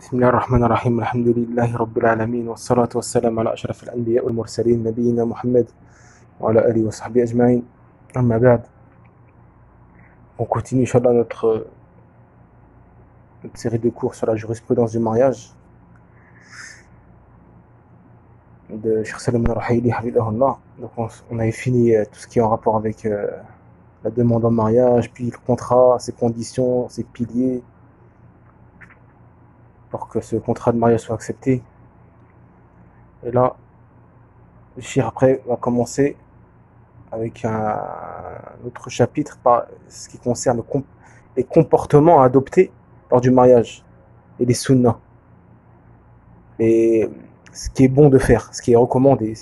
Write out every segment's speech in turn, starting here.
بسم الله الرحمن الرحيم الحمد لله رب العالمين والصلاة والسلام على أشرف الأنبياء والمرسلين نبينا محمد وعلى آله وصحبه أجمعين. أما بعد, on continue Inch'Allah notre série de cours sur la jurisprudence du mariage de Cheikh Salim al-Ruhaili hafidhahullah. Donc on avait fini tout ce qui est en rapport avec la demande en mariage, puis le contrat, ses conditions, ses piliers, pour que ce contrat de mariage soit accepté. Et là, le Cheikh après va commencer avec un autre chapitre par ce qui concerne les comportements à adopter lors du mariage et les sunnas. Et ce qui est bon de faire, ce qui est recommandé.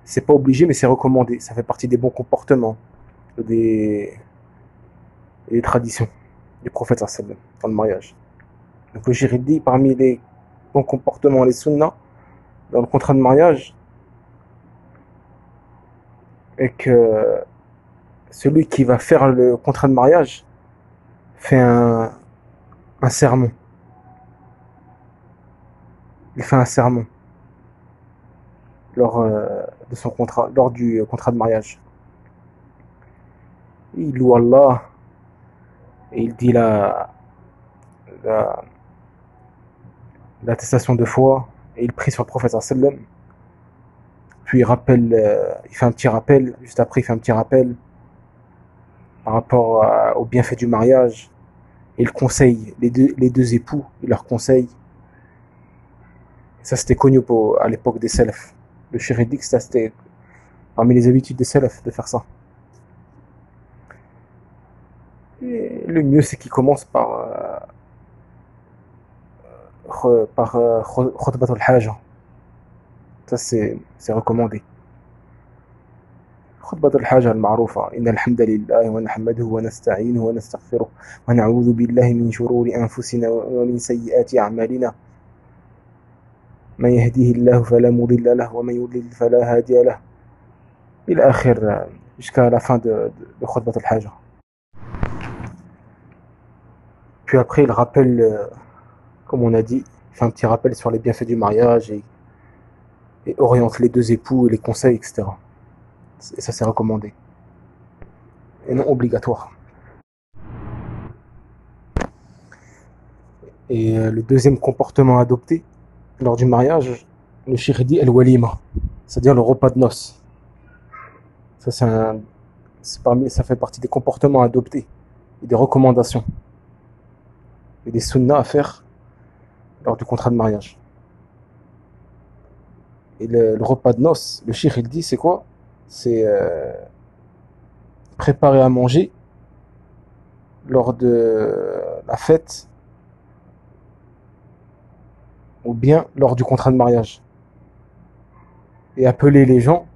C'est pas obligé, mais c'est recommandé. Ça fait partie des bons comportements, des traditions du prophète sallallahu dans le mariage. Donc le Cheikh dit, parmi les bons comportements, les sunnas, dans le contrat de mariage, et que celui qui va faire le contrat de mariage fait un sermon. Il fait un sermon lors du contrat de mariage. Il loue Allah et il dit l'attestation de foi et il prie sur le prophète sallam. Puis il fait un petit rappel, juste après il fait un petit rappel par rapport au bienfait du mariage. Et il conseille les deux époux, il leur conseille. Ça c'était connu à l'époque des salafs. Le Cheikh dit que ça c'était parmi les habitudes des salafs de faire ça. Et le mieux c'est qu'il commence par khutbat al-haja. Ça c'est recommandé. خطبة الحاجة المعروفة إن الحمد لله ونحمده ونستعينه ونستغفره ونعوذ بالله من شرور أنفسنا ومن سيئات أعمالنا من يهديه الله فلا مضل له ومن يضلل فلا هادي له إلى آخر jusqu'à la fin de خطبة الحاجة. Puis après il rappelle, comme on a dit, il fait un petit rappel sur les bienfaits du mariage et oriente les deux époux et les conseils, etc. Et ça c'est recommandé et non obligatoire. Et le deuxième comportement adopté lors du mariage, le Cheikh dit al-walima, c'est-à-dire le repas de noces. Ça ça fait partie des comportements adoptés et des recommandations et des sunnas à faire lors du contrat de mariage. Et le repas de noces, le Cheikh il dit c'est quoi? C'est préparer à manger lors de la fête ou bien lors du contrat de mariage et appeler les gens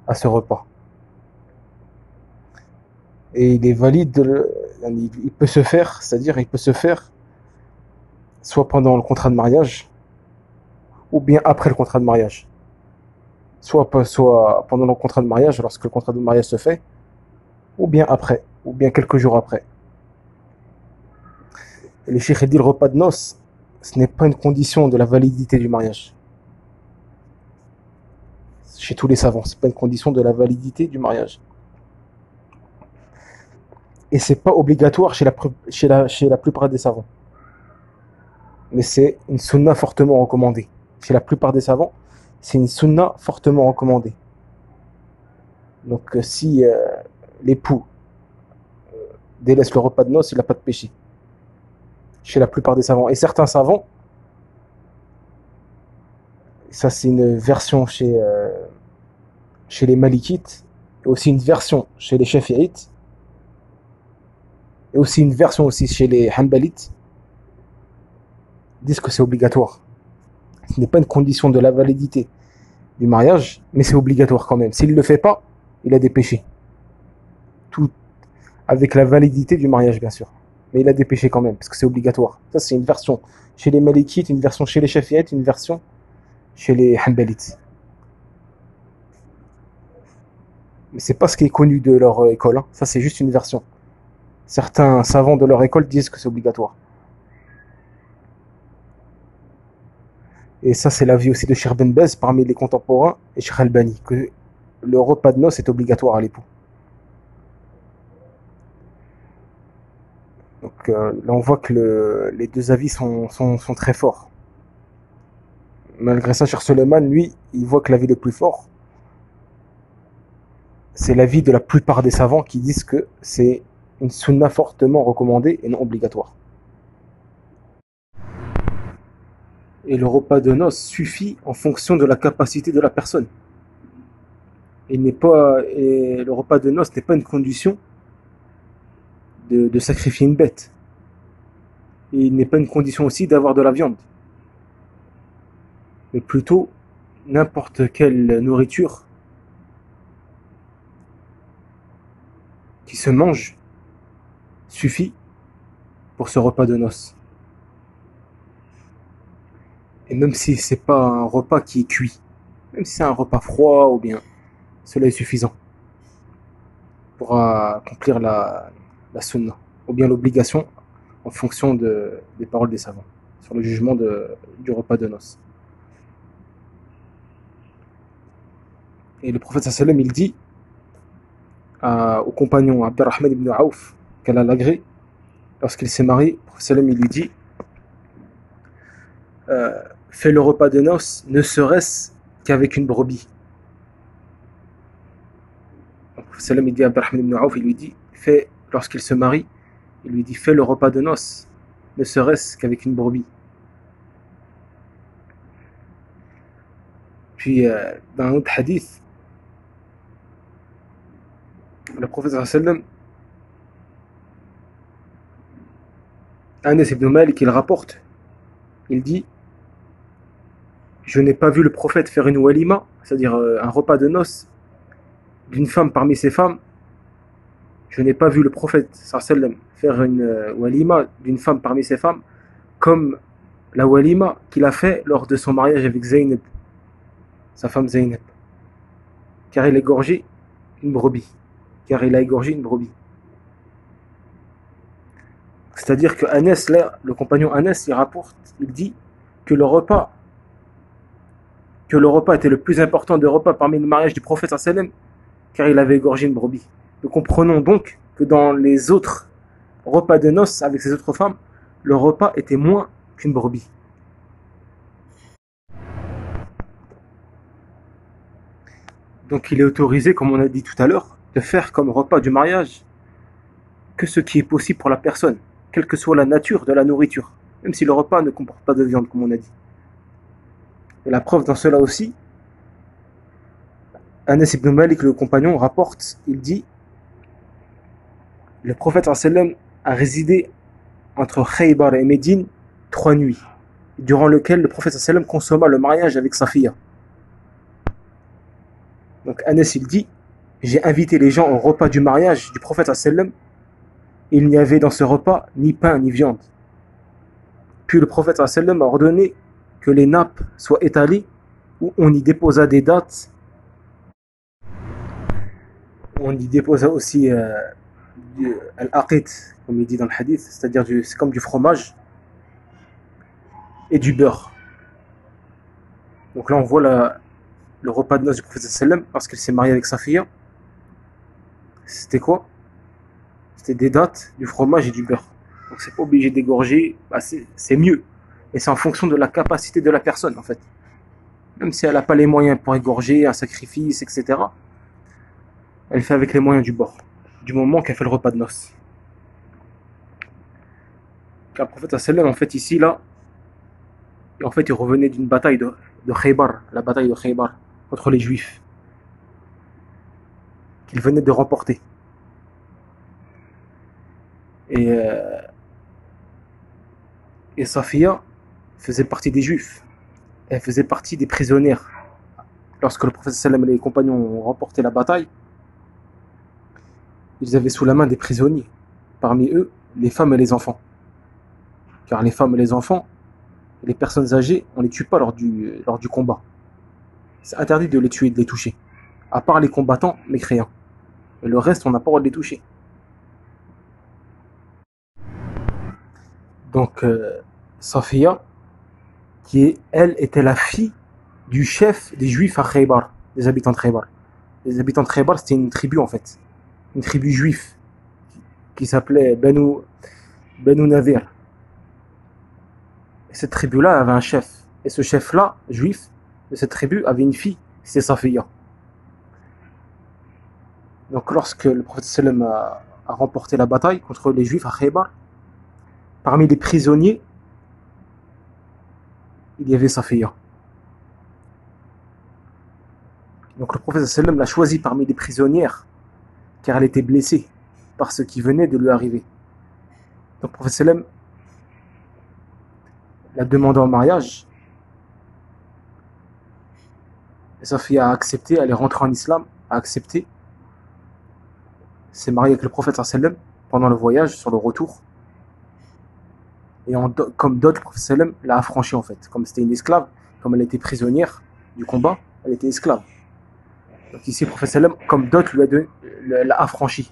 à ce repas. Et il est valide, il peut se faire, c'est-à-dire il peut se faire soit pendant le contrat de mariage ou bien après le contrat de mariage. Soit pendant le contrat de mariage, lorsque le contrat de mariage se fait, ou bien après, ou bien quelques jours après. Et le Cheikh dit le repas de noces, ce n'est pas une condition de la validité du mariage. Chez tous les savants, c'est pas une condition de la validité du mariage. Et c'est pas obligatoire chez la plupart des savants. Mais c'est une sunna fortement recommandée. Chez la plupart des savants, c'est une sunna fortement recommandée. Donc si l'époux délaisse le repas de noces, il n'a pas de péché. Chez la plupart des savants. Et certains savants, ça c'est une version chez les Malikites, et aussi une version chez les Shafi'ites, et aussi une version aussi chez les Hanbalites, disent que c'est obligatoire. Ce n'est pas une condition de la validité du mariage, mais c'est obligatoire quand même. S'il ne le fait pas, il a des péchés. Tout avec la validité du mariage, bien sûr. Mais il a des péchés quand même, parce que c'est obligatoire. Ça, c'est une version chez les Malikites, une version chez les Shafi'ites, une version chez les Hanbalites. Mais c'est pas ce qui est connu de leur école. Ça, c'est juste une version. Certains savants de leur école disent que c'est obligatoire. Et ça, c'est l'avis aussi de Cheikh Ben Baz parmi les contemporains et Cheikh Albani, que le repas de noces est obligatoire à l'époux. Donc là, on voit que les deux avis sont très forts. Malgré ça, Cheikh Suleiman, lui, il voit que l'avis le plus fort, c'est l'avis de la plupart des savants qui disent que c'est une sunna fortement recommandée et non obligatoire. Et le repas de noces suffit en fonction de la capacité de la personne. Et le repas de noces n'est pas une condition de sacrifier une bête. Et il n'est pas une condition aussi d'avoir de la viande. Mais plutôt n'importe quelle nourriture qui se mange suffit pour ce repas de noces. Et même si c'est pas un repas qui est cuit, même si c'est un repas froid ou bien, cela est suffisant pour accomplir la sunna, ou bien l'obligation en fonction des paroles des savants sur le jugement du repas de noces. Et le prophète sallam il dit au compagnon Abdurrahman ibn Auf qu'elle a l'agré lorsqu'il s'est marié. Le prophète sallam il lui dit fais le repas de noces ne serait-ce qu'avec une brebis. Le prophète sallam il dit à Abdurrahman ibn Auf, il lui dit lorsqu'il se marie, il lui dit fais le repas de noces ne serait-ce qu'avec une brebis. Puis dans un autre hadith, le prophète sallam Anas ibn Malik il rapporte, il dit je n'ai pas vu le prophète faire une walima, c'est-à-dire un repas de noces d'une femme parmi ses femmes. Je n'ai pas vu le prophète sallam faire une walima d'une femme parmi ses femmes comme la walima qu'il a fait lors de son mariage avec Zaynab, sa femme Zaynab, car il a égorgé une brebis. C'est-à-dire que Anas, là, le compagnon Anas, il rapporte, il dit que le repas était le plus important des repas parmi le mariage du prophète sallam, car il avait égorgé une brebis. Nous comprenons donc que dans les autres repas de noces avec ces autres femmes, le repas était moins qu'une brebis. Donc il est autorisé, comme on a dit tout à l'heure, de faire comme repas du mariage que ce qui est possible pour la personne, quelle que soit la nature de la nourriture, même si le repas ne comporte pas de viande, comme on a dit. Et la preuve dans cela aussi, Anas ibn Malik, le compagnon, rapporte, il dit le prophète sallam a résidé entre Khaybar et Médine 3 nuits, durant lesquelles le prophète sallam consomma le mariage avec Safiya. Donc Anas il dit j'ai invité les gens au repas du mariage du prophète sallam. Il n'y avait dans ce repas ni pain ni viande. Puis le prophète sallam a ordonné que les nappes soient étalées, où on y déposa des dattes. On y déposa aussi al-aqit, comme il dit dans le hadith, c'est-à-dire c'est comme du fromage et du beurre. Donc là on voit le repas de noces du prophète sallam lorsqu'il s'est marié avec Safiya. C'était quoi? C'était des dattes, du fromage et du beurre. Donc c'est pas obligé d'égorger, c'est mieux. Et c'est en fonction de la capacité de la personne en fait. Même si elle n'a pas les moyens pour égorger, un sacrifice, etc. Elle fait avec les moyens du bord, du moment qu'elle fait le repas de noces. Car le prophète sallam en fait ici là, en fait il revenait d'une bataille de Khaybar, la bataille de Khaybar contre les Juifs, qu'il venait de remporter. Et Safiya faisait partie des Juifs. Elle faisait partie des prisonnières. Lorsque le prophète sallam et les compagnons ont remporté la bataille, ils avaient sous la main des prisonniers. Parmi eux, les femmes et les enfants. Car les femmes et les enfants, les personnes âgées, on ne les tue pas lors du combat. C'est interdit de les tuer, de les toucher. À part les combattants mécréants. Et le reste, on n'a pas le droit de les toucher. Donc, Safiya, elle était la fille du chef des Juifs à Khaybar, des habitants de Khaybar. Les habitants de Khaybar, c'était une tribu en fait, une tribu juive qui s'appelait Banu Nadir. Et cette tribu-là avait un chef. Et ce chef-là, juif, de cette tribu, avait une fille, c'était Safiya. Donc lorsque le prophète sallam a remporté la bataille contre les Juifs à Khaybar, parmi les prisonniers, il y avait Safiya. Donc le prophète sallam l'a choisie parmi les prisonnières, car elle était blessée par ce qui venait de lui arriver. Donc le prophète sallam l'a demandé en mariage, et Safiya a accepté, elle est rentrée en islam, a accepté, s'est mariée avec le prophète sallam pendant le voyage, sur le retour. Et comme dot, le prophète sallam l'a affranchie en fait. Comme c'était une esclave, comme elle était prisonnière du combat, elle était esclave. Donc ici, le prophète sallam, comme dot, l'a affranchie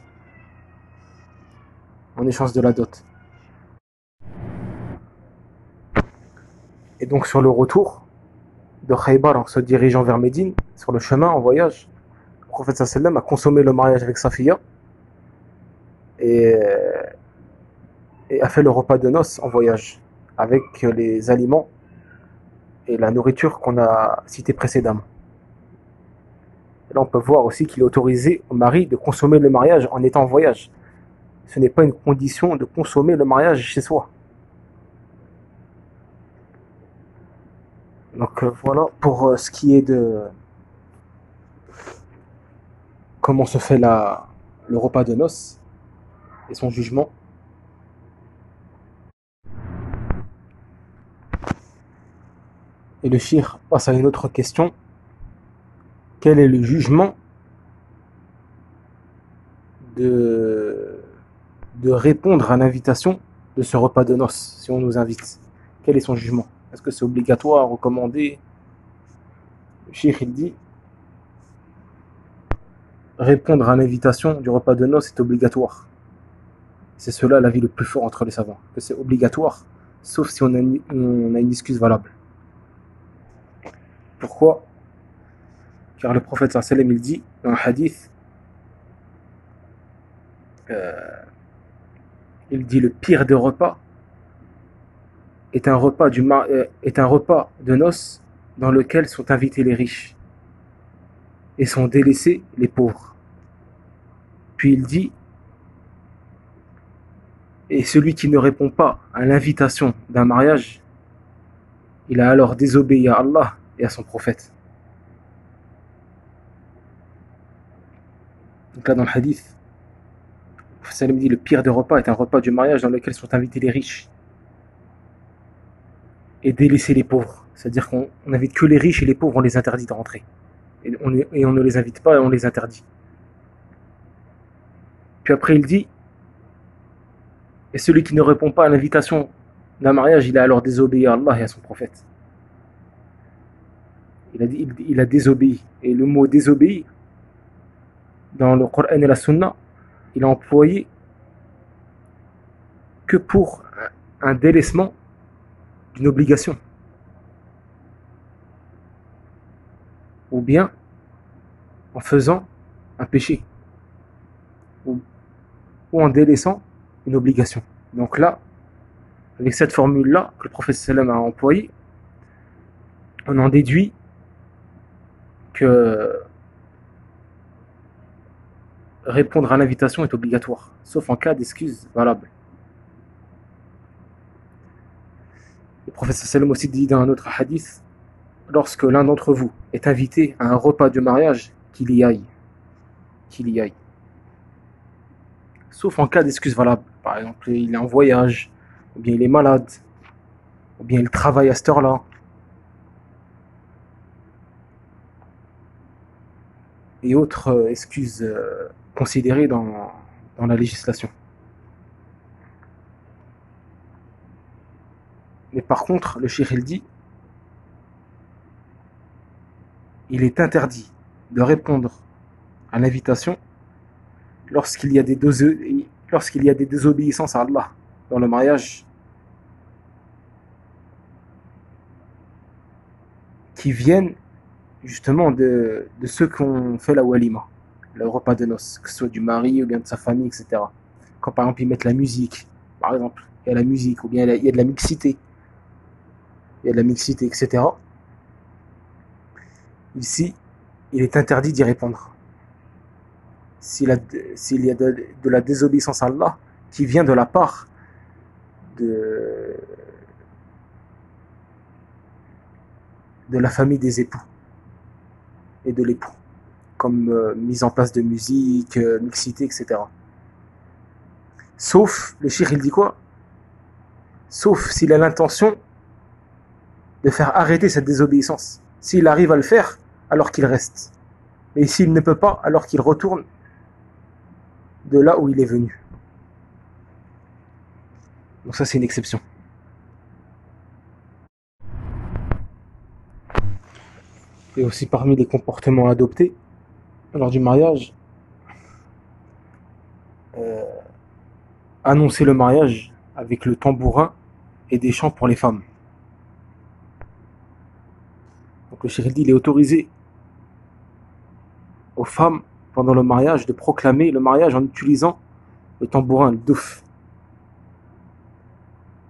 en échange de la dot. Et donc sur le retour de Khaybar, en se dirigeant vers Médine, sur le chemin, en voyage, le prophète sallam a consommé le mariage avec Safiya et a fait le repas de noces en voyage, avec les aliments et la nourriture qu'on a cité précédemment. Et là, on peut voir aussi qu'il est autorisé au mari de consommer le mariage en étant en voyage. Ce n'est pas une condition de consommer le mariage chez soi. Donc voilà pour ce qui est de comment se fait le repas de noces et son jugement. Et le cheikh passe à une autre question. Quel est le jugement de répondre à l'invitation de ce repas de noces, si on nous invite? Quel est son jugement? Est-ce que c'est obligatoire, recommandé? Le cheikh il dit, répondre à l'invitation du repas de noces est obligatoire. C'est cela l'avis le plus fort entre les savants, que c'est obligatoire, sauf si on a une excuse valable. Pourquoi? Car le prophète sallam il dit dans un hadith, il dit le pire des repas est un repas de noces dans lequel sont invités les riches et sont délaissés les pauvres. Puis il dit, et celui qui ne répond pas à l'invitation d'un mariage, il a alors désobéi à Allah et à son prophète. Donc là dans le hadith, le prophète sallam dit le pire des repas est un repas du mariage dans lequel sont invités les riches et délaisser les pauvres. C'est-à-dire qu'on n'invite que les riches et les pauvres, on les interdit de rentrer. Et on ne les invite pas et on les interdit. Puis après il dit, et celui qui ne répond pas à l'invitation d'un mariage, il a alors désobéi à Allah et à son prophète. Il a désobéi. Et le mot désobéi, dans le Coran et la Sunna, il est employé que pour un délaissement d'une obligation. Ou bien en faisant un péché. Ou en délaissant une obligation. Donc là, avec cette formule-là que le prophète sallam a employée, on en déduit que répondre à l'invitation est obligatoire, sauf en cas d'excuse valable. Le prophète sallam aussi dit dans un autre hadith, lorsque l'un d'entre vous est invité à un repas de mariage, qu'il y aille. Qu'il y aille. Sauf en cas d'excuse valable. Par exemple, il est en voyage, ou bien il est malade, ou bien il travaille à cette heure-là. Et autres excuses considérées dans la législation. Mais par contre, le cheikh il dit, il est interdit de répondre à l'invitation lorsqu'il y a des désobéissances à Allah dans le mariage, qui viennent justement de ceux qui ont fait la walima, le repas de noces, que ce soit du mari ou bien de sa famille, etc. Quand par exemple ils mettent la musique, par exemple, il y a la musique, ou bien il y a de la mixité, il y a de la mixité, etc. Ici, il est interdit d'y répondre. S'il y a de la désobéissance à Allah qui vient de la part de, de la famille des époux et de l'époux, comme mise en place de musique, mixité, etc. Sauf, le cheikh il dit quoi? Sauf s'il a l'intention de faire arrêter cette désobéissance. S'il arrive à le faire, alors qu'il reste. Et s'il ne peut pas, alors qu'il retourne de là où il est venu. Donc ça, c'est une exception. Et aussi parmi les comportements adoptés lors du mariage, annoncer le mariage avec le tambourin et des chants pour les femmes. Donc le cheikh dit, il est autorisé aux femmes pendant le mariage de proclamer le mariage en utilisant le tambourin, le douf.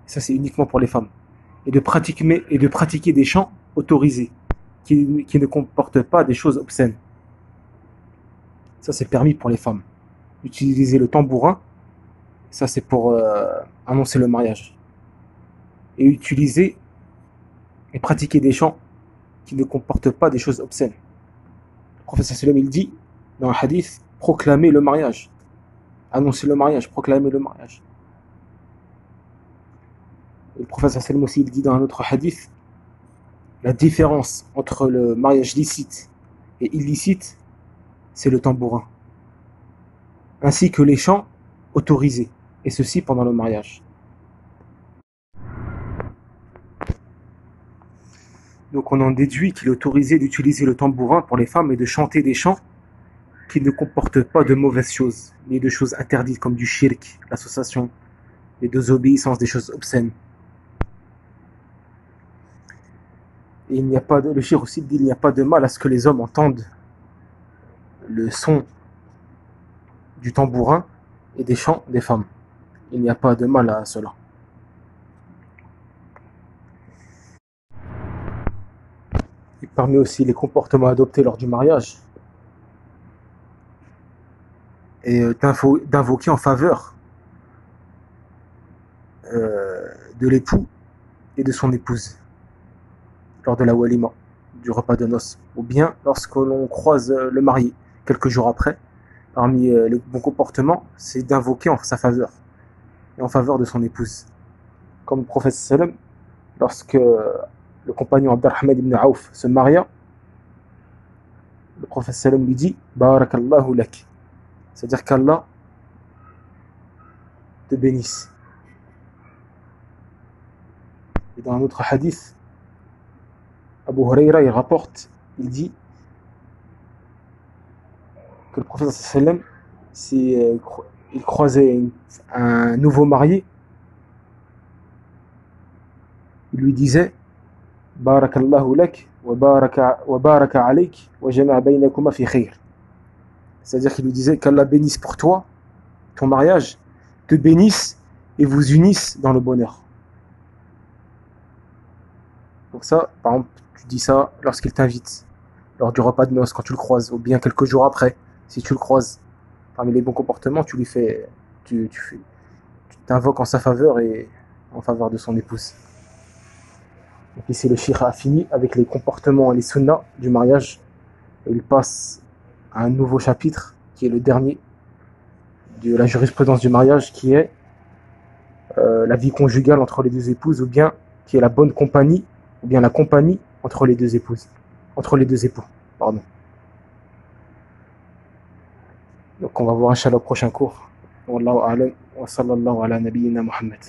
Ça, c'est uniquement pour les femmes. Et de pratiquer des chants autorisés qui ne comportent pas des choses obscènes. Ça, c'est permis pour les femmes. Utiliser le tambourin, ça, c'est pour annoncer le mariage. Et utiliser et pratiquer des chants qui ne comportent pas des choses obscènes. Le prophète sallam, il dit dans un hadith, proclamer le mariage. Annoncer le mariage, proclamer le mariage. Et le prophète sallam aussi, il dit dans un autre hadith, la différence entre le mariage licite et illicite, c'est le tambourin. Ainsi que les chants autorisés, et ceci pendant le mariage. Donc on en déduit qu'il est autorisé d'utiliser le tambourin pour les femmes et de chanter des chants qui ne comportent pas de mauvaises choses, ni de choses interdites comme du shirk, l'association, des désobéissances, des choses obscènes. Et il n'y a pas de, le shirk aussi dit il n'y a pas de mal à ce que les hommes entendent le son du tambourin et des chants des femmes. Il n'y a pas de mal à cela. Et parmi aussi les comportements adoptés lors du mariage, et d'invoquer en faveur de l'époux et de son épouse lors de la walima, du repas de noces, ou bien lorsque l'on croise le marié quelques jours après. Parmi les bons comportements, c'est d'invoquer en sa faveur et en faveur de son épouse. Comme le prophète sallam, lorsque le compagnon Abdurrahman ibn Auf se maria, le prophète sallam lui dit Barakallahu lak, c'est-à-dire qu'Allah te bénisse. Et dans un autre hadith, Abu Huraira il rapporte, il dit que le prophète sallam, il croisait un nouveau marié, il lui disait Barakallahu lak wa baraka alayk wa jama'a baynakuma fi khayr. C'est-à-dire qu'il lui disait qu'Allah bénisse pour toi ton mariage, te bénisse et vous unisse dans le bonheur. Donc ça, par exemple, tu dis ça lorsqu'il t'invite, lors du repas de noces, quand tu le croises, ou bien quelques jours après, si tu le croises. Parmi les bons comportements, tu t'invoques en sa faveur et en faveur de son épouse. Donc ici, le cheikh a fini avec les comportements et les sunnas du mariage. Et il passe à un nouveau chapitre, qui est le dernier de la jurisprudence du mariage, qui est la vie conjugale entre les deux épouses, ou bien qui est la bonne compagnie, ou bien la compagnie entre les deux épouses, entre les deux époux, pardon. Donc on va voir Inch'Allah au prochain cours. Wallahu a'lam wa sallallahu ala nabiyyina Muhammad.